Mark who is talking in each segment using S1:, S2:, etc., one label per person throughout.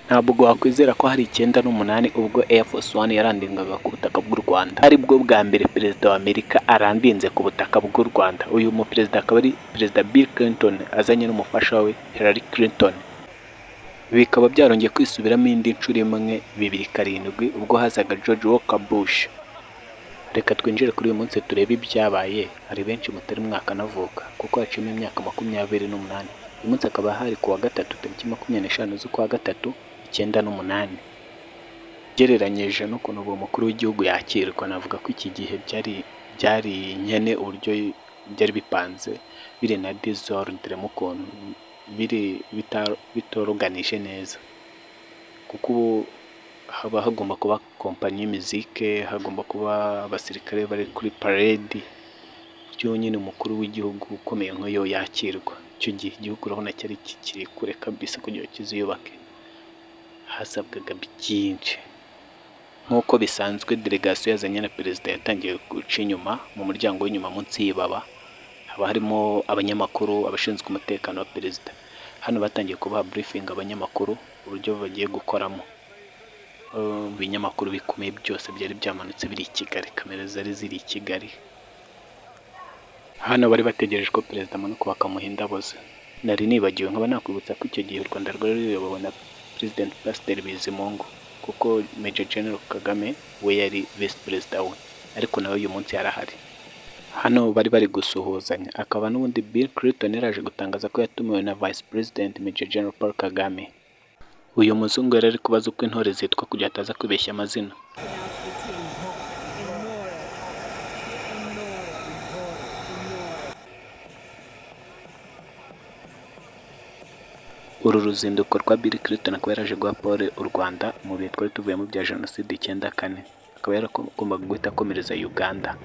S1: Ntabwo wakwizera ko hari 98 ubwo Air Force One yarandingaga ku butaka bw'u Rwanda, ari bwo bwa mbere perezida wa Amerika arandinze ku butaka bw'u Rwanda. Uyu mu perezida akaba ari perezida Bill Clinton azanye n'umufasha we Hillary Clinton. Bikaba byarongeye kwisubiramo indi nshuro imwe 2007 ubwo hazaga George Walker Bush. Reka twinjire kuri uyu munsi turebe ibyabaye. Hari benshi mutari mwaka navuka kuko hacimo imyaka 28. Uyu munsi akaba hari kuwa gatatu tariki 25 z'ukwa gatatu 98. Gereranyije n'ukuntu uwo mukuru w'igihugu yakirwa, navuga ko iki gihe byari nyene uburyo byari bipanze, biri na désordre mu kuntu biri bitoroganije neza, kuko ubu haba hagomba kuba kompanyi y'imizike, hagomba kuba abasirikare bari kuri parade, byo nyine umukuru w'igihugu ukomeye nk'uyo yakirwa. Icyo gihe igihugu urabona cyari kikiri kure kabisa kugira ngo kiziyubake, hasabwaga byinshi. Nk'uko bisanzwe delegation yazanye na perezida yatangiye guca inyuma mu muryango w'inyuma munsi y'ibaba, haba harimo abanyamakuru, abashinzwe umutekano wa perezida. Hano batangiye kubaha briefing abanyamakuru uburyo bagiye gukoramo. Ibinyamakuru bikomeye byose byari byamanutse biri i Kigali, kamera zari ziri i Kigali. Hano bari bategereje ko perezida amanuka bakamuha indabo ze. Nari nibagiwe, nkaba nakwibutsa ko icyo gihe u Rwanda rwari ruyobowe na President Pasiteri Bizimungu, kuko Major General Kagame we yari Vice Perezida we, ariko nawe uyu munsi yarahari. Hano bari gusuhuzanya, akaba n'ubundi Bill Clinton yaraje gutangaza ko yatumiwe na Vice President Major General Paul Kagame. Uyu muzungu yari ari kubaza uko intore zitwa kugira ataza kwibeshya amazina. Uru ruzinduko rwa Bill Clinton akaba yaraje guha Paul u Rwanda mu bihe twari tuvuyemo bya Jenoside 94, akaba yaragombaga guhita akomereza Uganda.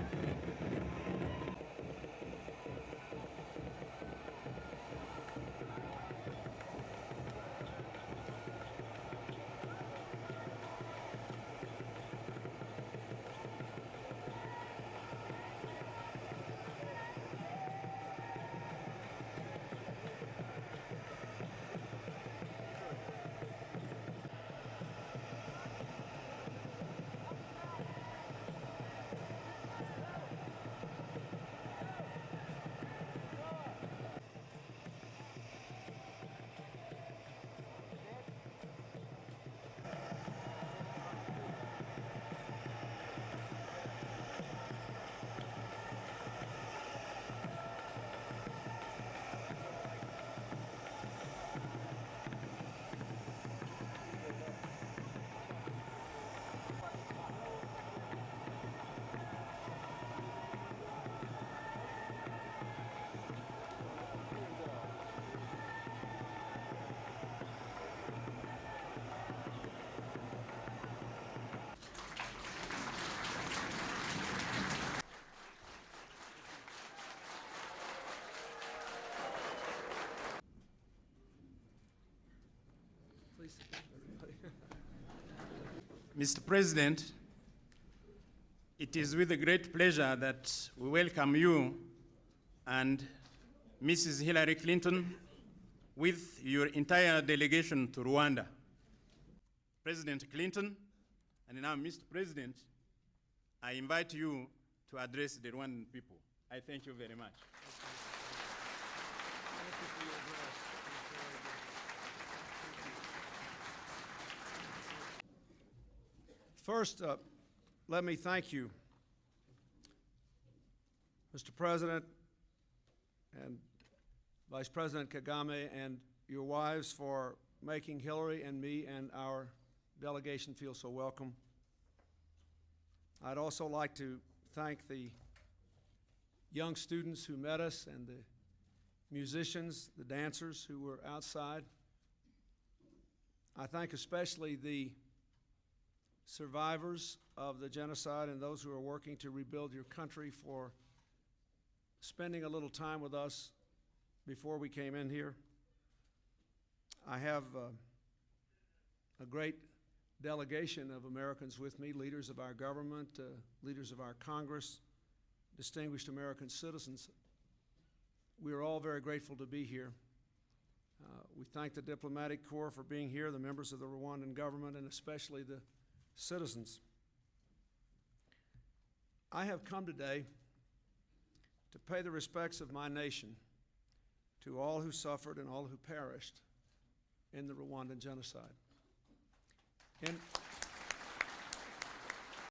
S2: Mr. President, it is with a great pleasure that we welcome you and Mrs. Hillary Clinton with your entire delegation to Rwanda. President Clinton, and now Mr. President, I invite you to address the Rwandan people. I thank you very much.
S3: First, let me thank you, Mr. President and Vice President Kagame and your wives for making Hillary and me and our delegation feel so welcome. I'd also like to thank the young students who met us and the musicians, the dancers who were outside. I thank especially the survivors of the genocide and those who are working to rebuild your country for spending a little time with us before we came in here. I have a great delegation of Americans with me, leaders of our government, leaders of our Congress, distinguished American citizens. We are all very grateful to be here. We thank the diplomatic corps for being here, the members of the Rwandan government, and especially the citizens. I have come today to pay the respects of my nation to all who suffered and all who perished in the Rwandan genocide. And